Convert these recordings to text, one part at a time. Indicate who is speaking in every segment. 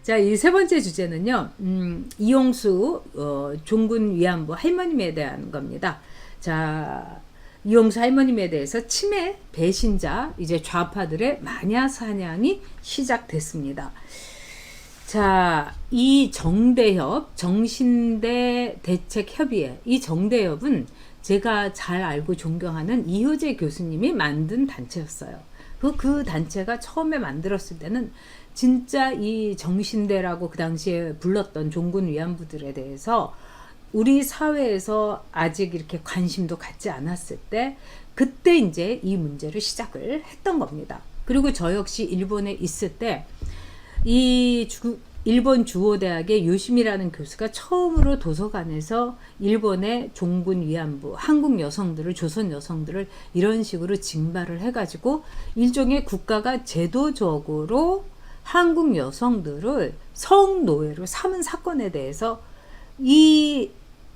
Speaker 1: 자, 이 세 번째 주제는요, 이용수 종군 위안부 할머님에 대한 겁니다. 자, 이용수 할머님에 대해서 치매 배신자 이제 좌파들의 마녀 사냥이 시작됐습니다. 자, 이 정대협 정신대 대책협의회, 이 정대협은 제가 잘 알고 존경하는 이효재 교수님이 만든 단체였어요. 그 단체가 처음에 만들었을 때는 진짜 이 정신대라고 그 당시에 불렀던 종군 위안부들에 대해서 우리 사회에서 아직 이렇게 관심도 갖지 않았을 때, 그때 이제 이 문제를 시작을 했던 겁니다. 그리고 저 역시 일본에 있을 때 이 일본 주호대학의 요시미라는 교수가 처음으로 도서관에서 일본의 종군 위안부, 한국 여성들을, 조선 여성들을 이런 식으로 징발을 해가지고 일종의 국가가 제도적으로 한국 여성들을 성노예로 삼은 사건에 대해서 이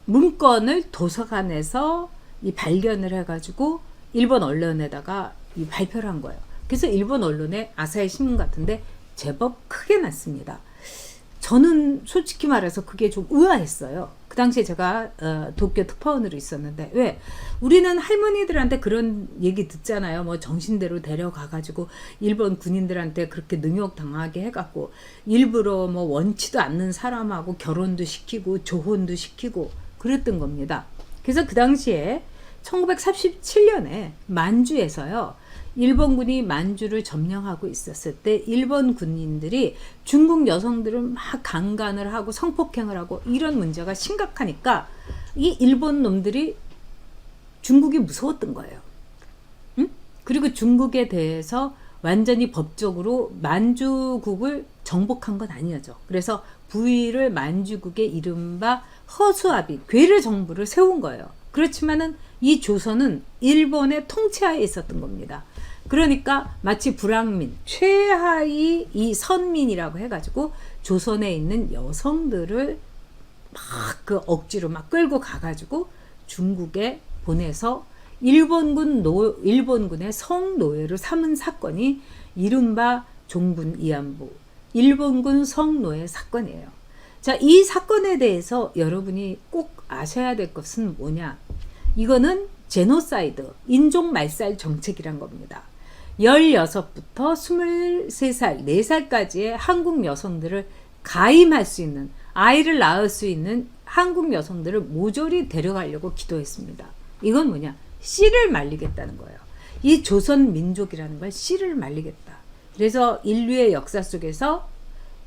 Speaker 1: 문건을 도서관에서 이 발견을 해가지고 일본 언론에다가 이 발표를 한 거예요. 그래서 일본 언론에 아사히 신문 같은데 제법 크게 났습니다. 저는 솔직히 말해서 그게 좀 의아했어요. 그 당시에 제가 도쿄 특파원으로 있었는데, 왜? 우리는 할머니들한테 그런 얘기 듣잖아요. 뭐 정신대로 데려가가지고 일본 군인들한테 그렇게 능욕당하게 해갖고 일부러 뭐 원치도 않는 사람하고 결혼도 시키고 조혼도 시키고 그랬던 겁니다. 그래서 그 당시에 1937년에 만주에서요, 일본군이 만주를 점령하고 있었을 때 일본 군인들이 중국 여성들을 막 강간을 하고 성폭행을 하고 이런 문제가 심각하니까 이 일본 놈들이 중국이 무서웠던 거예요. 응? 그리고 중국에 대해서 완전히 법적으로 만주국을 정복한 건 아니었죠. 그래서 부위를 만주국의 이른바 허수아비, 괴뢰 정부를 세운 거예요. 그렇지만은 이 조선은 일본의 통치하에 있었던 겁니다. 그러니까 마치 불황민, 최하위 이 선민이라고 해가지고 조선에 있는 여성들을 막 그 억지로 막 끌고 가가지고 중국에 보내서 일본군의 성노예를 삼은 사건이 이른바 종군 위안부, 일본군 성노예 사건이에요. 자, 이 사건에 대해서 여러분이 꼭 아셔야 될 것은 뭐냐? 이거는 제노사이드, 인종 말살 정책이란 겁니다. 16부터 23살, 4살까지의 한국 여성들을 가임할 수 있는, 아이를 낳을 수 있는 한국 여성들을 모조리 데려가려고 기도했습니다. 이건 뭐냐? 씨를 말리겠다는 거예요. 이 조선 민족이라는 걸 씨를 말리겠다. 그래서 인류의 역사 속에서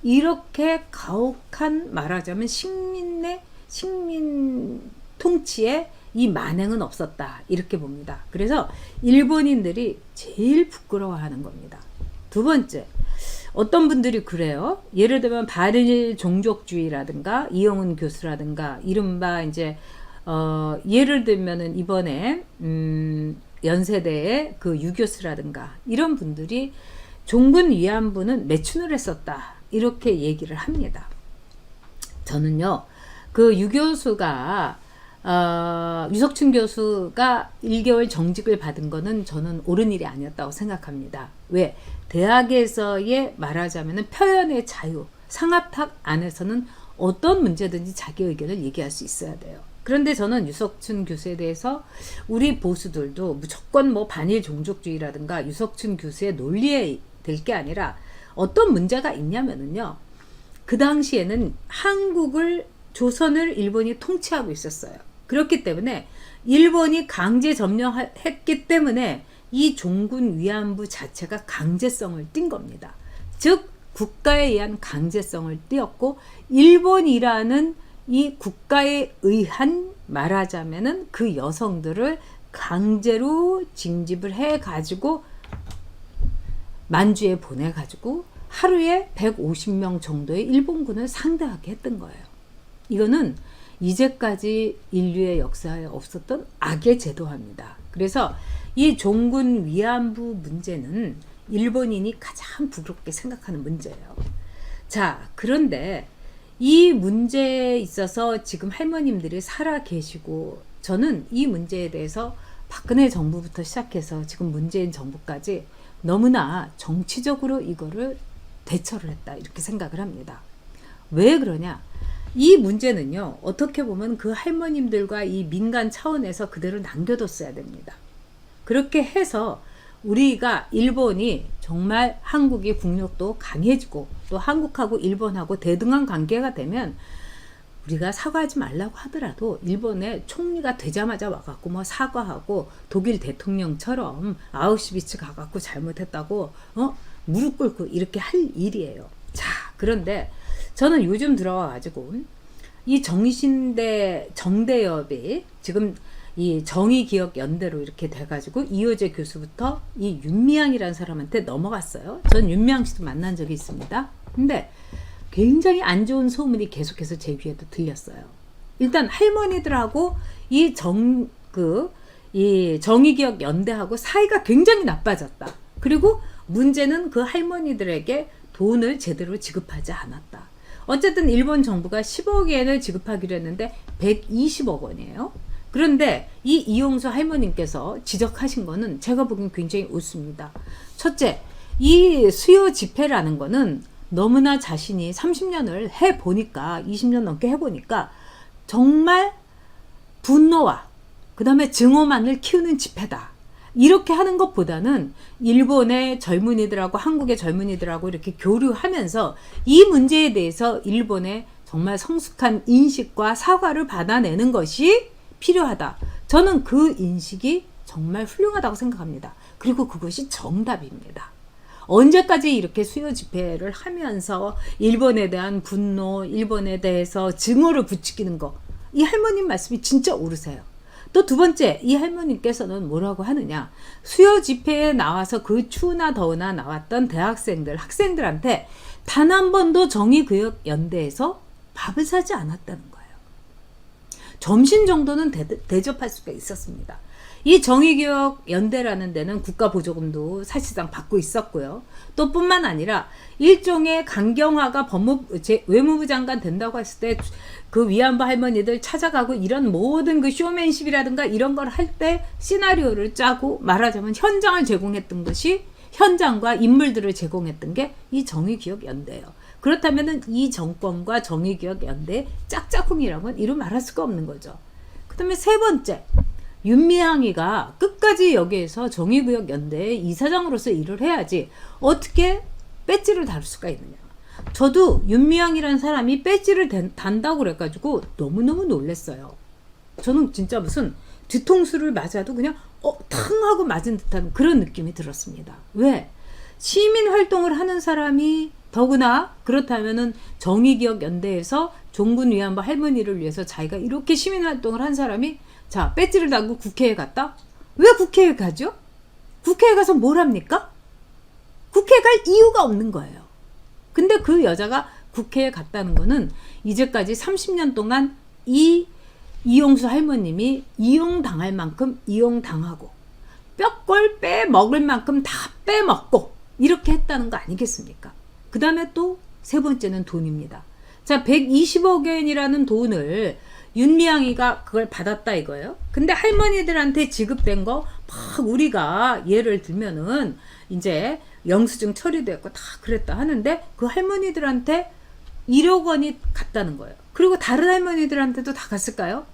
Speaker 1: 이렇게 가혹한, 말하자면 식민 통치에 이 만행은 없었다, 이렇게 봅니다. 그래서 일본인들이 제일 부끄러워하는 겁니다. 두 번째, 어떤 분들이 그래요. 예를 들면 반일 종족주의라든가 이영훈 교수라든가 이른바 이제 예를 들면은 이번에 연세대의 그 유교수라든가 이런 분들이 종군 위안부는 매춘을 했었다, 이렇게 얘기를 합니다. 저는요, 그 유교수가 유석춘 교수가 1개월 정직을 받은 거는 저는 옳은 일이 아니었다고 생각합니다. 왜? 대학에서의 말하자면 표현의 자유, 상합학 안에서는 어떤 문제든지 자기 의견을 얘기할 수 있어야 돼요. 그런데 저는 유석춘 교수에 대해서 우리 보수들도 무조건 뭐 반일 종족주의라든가 유석춘 교수의 논리에 될 게 아니라 어떤 문제가 있냐면은요, 그 당시에는 조선을 일본이 통치하고 있었어요. 그렇기 때문에 일본이 강제 점령했기 때문에 이 종군 위안부 자체가 강제성을 띈 겁니다. 즉 국가에 의한 강제성을 띄었고, 일본이라는 이 국가에 의한, 말하자면은 그 여성들을 강제로 징집을 해가지고 만주에 보내가지고 하루에 150명 정도의 일본군을 상대하게 했던 거예요. 이거는 이제까지 인류의 역사에 없었던 악의 제도화입니다. 그래서 이 종군 위안부 문제는 일본인이 가장 부끄럽게 생각하는 문제예요. 자, 그런데 이 문제에 있어서 지금 할머님들이 살아 계시고, 저는 이 문제에 대해서 박근혜 정부부터 시작해서 지금 문재인 정부까지 너무나 정치적으로 이거를 대처를 했다, 이렇게 생각을 합니다. 왜 그러냐? 이 문제는요, 어떻게 보면 그 할머님들과 이 민간 차원에서 그대로 남겨뒀어야 됩니다. 그렇게 해서 우리가 일본이 정말 한국이 국력도 강해지고 또 한국하고 일본하고 대등한 관계가 되면 우리가 사과하지 말라고 하더라도 일본의 총리가 되자마자 와갖고 뭐 사과하고 독일 대통령처럼 아우슈비츠 가갖고 잘못했다고 무릎 꿇고 이렇게 할 일이에요. 자, 그런데 저는 요즘 들어와가지고 이 정대협이 지금 이 정의기억연대로 이렇게 돼가지고 이효재 교수부터 이 윤미향이라는 사람한테 넘어갔어요. 전 윤미향 씨도 만난 적이 있습니다. 근데 굉장히 안 좋은 소문이 계속해서 제 귀에도 들렸어요. 일단 할머니들하고 이 정의기억연대하고 사이가 굉장히 나빠졌다. 그리고 문제는 그 할머니들에게 돈을 제대로 지급하지 않았다. 어쨌든 일본 정부가 10억 엔을 지급하기로 했는데 120억 원이에요. 그런데 이 이용수 할머님께서 지적하신 거는 제가 보기엔 굉장히 옳습니다. 첫째, 이 수요 집회라는 거는 너무나 자신이 30년을 해보니까 20년 넘게 해보니까 정말 분노와 그 다음에 증오만을 키우는 집회다. 이렇게 하는 것보다는 일본의 젊은이들하고 한국의 젊은이들하고 이렇게 교류하면서 이 문제에 대해서 일본의 정말 성숙한 인식과 사과를 받아내는 것이 필요하다. 저는 그 인식이 정말 훌륭하다고 생각합니다. 그리고 그것이 정답입니다. 언제까지 이렇게 수요 집회를 하면서 일본에 대한 분노, 일본에 대해서 증오를 부추기는 거. 이 할머님 말씀이 진짜 옳으세요. 또 두 번째, 이 할머님께서는 뭐라고 하느냐. 수요 집회에 나와서 그 추우나 더우나 나왔던 대학생들, 학생들한테 단 한 번도 정의교육연대에서 밥을 사지 않았다는 거예요. 점심 정도는 대접할 수가 있었습니다. 이 정의교육연대라는 데는 국가보조금도 사실상 받고 있었고요. 또 뿐만 아니라 일종의 강경화가 외무부 장관 된다고 했을 때 그 위안부 할머니들 찾아가고 이런 모든 그 쇼맨십이라든가 이런 걸 할 때 시나리오를 짜고 말하자면 현장을 제공했던 것이 현장과 인물들을 제공했던 게 이 정의기억연대예요. 그렇다면은 이 정권과 정의기억연대의 짝짝꿍이라고는 이루 말할 수가 없는 거죠. 그 다음에 세 번째, 윤미향이가 끝까지 여기에서 정의구역연대의 이사장으로서 일을 해야지 어떻게 배지를 다룰 수가 있느냐. 저도 윤미향이라는 사람이 배지를 단다고 그래가지고 너무너무 놀랐어요. 저는 진짜 무슨 뒤통수를 맞아도 그냥 탕 하고 맞은 듯한 그런 느낌이 들었습니다. 왜? 시민활동을 하는 사람이 더구나 그렇다면은 정의기억연대에서 종군 위안부 할머니를 위해서 자기가 이렇게 시민활동을 한 사람이 자, 배지를 달고 국회에 갔다? 왜 국회에 가죠? 국회에 가서 뭘 합니까? 국회에 갈 이유가 없는 거예요. 근데 그 여자가 국회에 갔다는 거는 이제까지 30년 동안 이용수 할머님이 이용당할 만큼 이용당하고 뼈골 빼먹을 만큼 다 빼먹고 이렇게 했다는 거 아니겠습니까? 그 다음에 또 세 번째는 돈입니다. 자, 120억 엔이라는 돈을 윤미향이가 그걸 받았다 이거예요. 근데 할머니들한테 지급된 거 막 우리가 예를 들면은 이제 영수증 처리됐고 다 그랬다 하는데 그 할머니들한테 1억 원이 갔다는 거예요. 그리고 다른 할머니들한테도 다 갔을까요?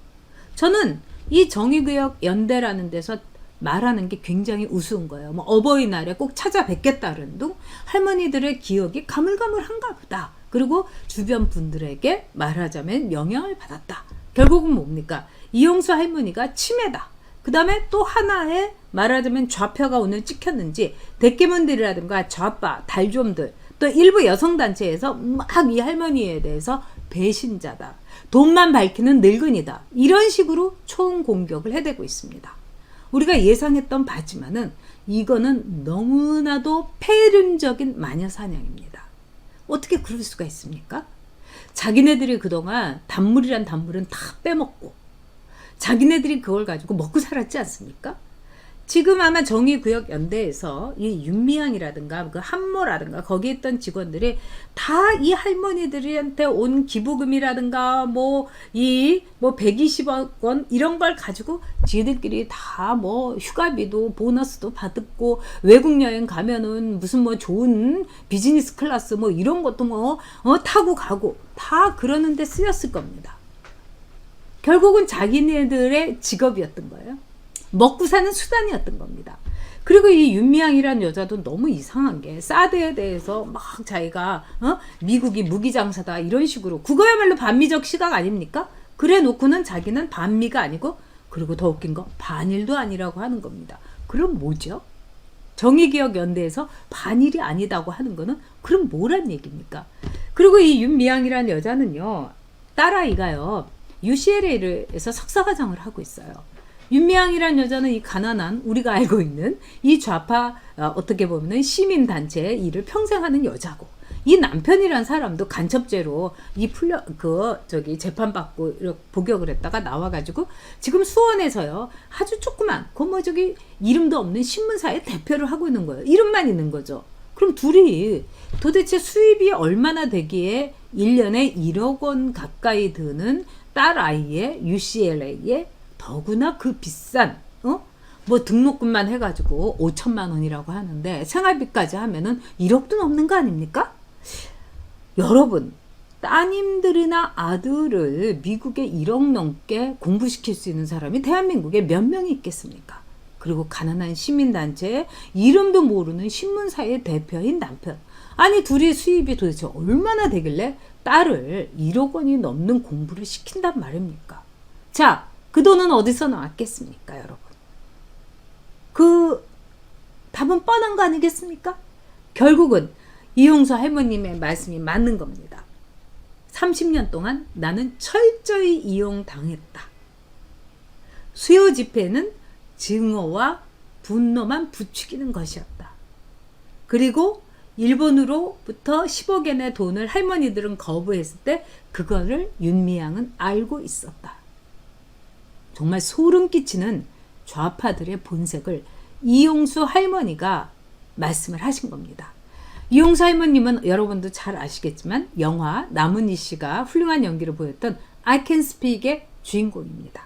Speaker 1: 저는 이 정의구역연대라는 데서 말하는 게 굉장히 우스운 거예요. 뭐 어버이날에 꼭 찾아뵙겠다는 둥 할머니들의 기억이 가물가물한가 보다. 그리고 주변 분들에게 말하자면 영향을 받았다. 결국은 뭡니까? 이용수 할머니가 치매다. 그 다음에 또 하나의 말하자면 좌표가 오늘 찍혔는지 대깨문들이라든가 좌파, 달좀들 또 일부 여성단체에서 막 이 할머니에 대해서 배신자다. 돈만 밝히는 늙은이다. 이런 식으로 총공격을 해대고 있습니다. 우리가 예상했던 바지만은 이거는 너무나도 폐륜적인 마녀사냥입니다. 어떻게 그럴 수가 있습니까? 자기네들이 그동안 단물이란 단물은 다 빼먹고 자기네들이 그걸 가지고 먹고 살았지 않습니까? 지금 아마 정의구역연대에서 이 윤미향이라든가 그 한모라든가 거기 있던 직원들이 다 이 할머니들한테 온 기부금이라든가 뭐 120억 원 이런 걸 가지고 지들끼리 다 뭐 휴가비도 보너스도 받고 외국 여행 가면은 무슨 뭐 좋은 비즈니스 클래스 뭐 이런 것도 뭐 타고 가고 다 그러는데 쓰였을 겁니다. 결국은 자기네들의 직업이었던 거예요. 먹고 사는 수단이었던 겁니다. 그리고 이 윤미향이라는 여자도 너무 이상한 게 사드에 대해서 막 자기가 미국이 무기장사다 이런 식으로 그거야말로 반미적 시각 아닙니까? 그래 놓고는 자기는 반미가 아니고 그리고 더 웃긴 거 반일도 아니라고 하는 겁니다. 그럼 뭐죠? 정의기억연대에서 반일이 아니다고 하는 거는 그럼 뭐란 얘기입니까? 그리고 이 윤미향이라는 여자는요. 딸아이가요. UCLA에서 석사과정을 하고 있어요. 윤미향이라는 여자는 이 가난한 우리가 알고 있는 이 좌파 어떻게 보면 시민단체의 일을 평생 하는 여자고 이 남편이란 사람도 간첩죄로 이 재판받고 이렇게 복역을 했다가 나와가지고 지금 수원에서요 아주 조그만 이름도 없는 신문사의 대표를 하고 있는 거예요. 이름만 있는 거죠. 그럼 둘이 도대체 수입이 얼마나 되기에 1년에 1억 원 가까이 드는 딸 아이의 UCLA에 더구나 그 비싼 뭐 등록금만 해가지고 5천만 원이라고 하는데 생활비까지 하면은 1억도 넘는 거 아닙니까? 여러분 따님들이나 아들을 미국에 1억 넘게 공부시킬 수 있는 사람이 대한민국에 몇 명이 있겠습니까? 그리고 가난한 시민단체에 이름도 모르는 신문사의 대표인 남편. 아니 둘이 수입이 도대체 얼마나 되길래 딸을 1억 원이 넘는 공부를 시킨단 말입니까? 자, 그 돈은 어디서 나왔겠습니까, 여러분? 그 답은 뻔한 거 아니겠습니까? 결국은 이용수 할머님의 말씀이 맞는 겁니다. 30년 동안 나는 철저히 이용당했다. 수요 집회는 증오와 분노만 부추기는 것이었다. 그리고 일본으로부터 10억엔의 돈을 할머니들은 거부했을 때 그거를 윤미향은 알고 있었다. 정말 소름 끼치는 좌파들의 본색을 이용수 할머니가 말씀을 하신 겁니다. 이용수 할머님은 여러분도 잘 아시겠지만 영화 남은희 씨가 훌륭한 연기를 보였던 I Can Speak의 주인공입니다.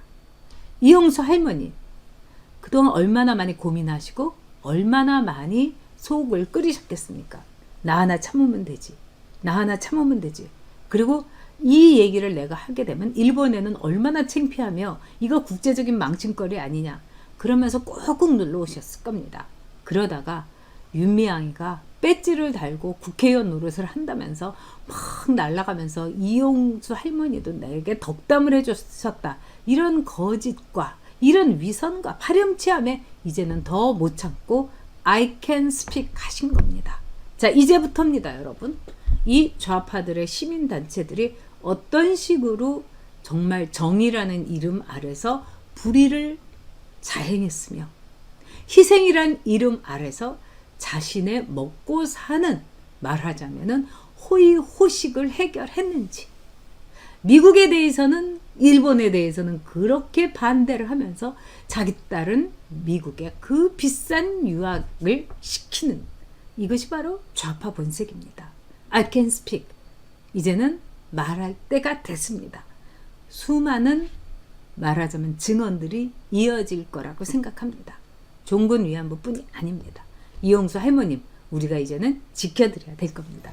Speaker 1: 이용수 할머니 그동안 얼마나 많이 고민하시고 얼마나 많이 속을 끓이셨겠습니까? 나 하나 참으면 되지. 나 하나 참으면 되지. 그리고 이 얘기를 내가 하게 되면 일본에는 얼마나 창피하며 이거 국제적인 망신거리 아니냐. 그러면서 꾹꾹 눌러오셨을 겁니다. 그러다가 윤미향이가 배지를 달고 국회의원 노릇을 한다면서 막 날아가면서 이용수 할머니도 내게 덕담을 해주셨다. 이런 거짓과 이런 위선과 파렴치함에 이제는 더 못 참고 I can speak 하신 겁니다. 자, 이제부터입니다, 여러분. 이 좌파들의 시민단체들이 어떤 식으로 정말 정의라는 이름 아래서 불의를 자행했으며 희생이란 이름 아래서 자신의 먹고 사는 말하자면은 호의호식을 해결했는지 미국에 대해서는 일본에 대해서는 그렇게 반대를 하면서 자기 딸은 미국에 그 비싼 유학을 시키는 이것이 바로 좌파 본색입니다. I can speak. 이제는 말할 때가 됐습니다. 수많은 말하자면 증언들이 이어질 거라고 생각합니다. 종군 위안부뿐이 아닙니다. 이용수 할머님, 우리가 이제는 지켜드려야 될 겁니다.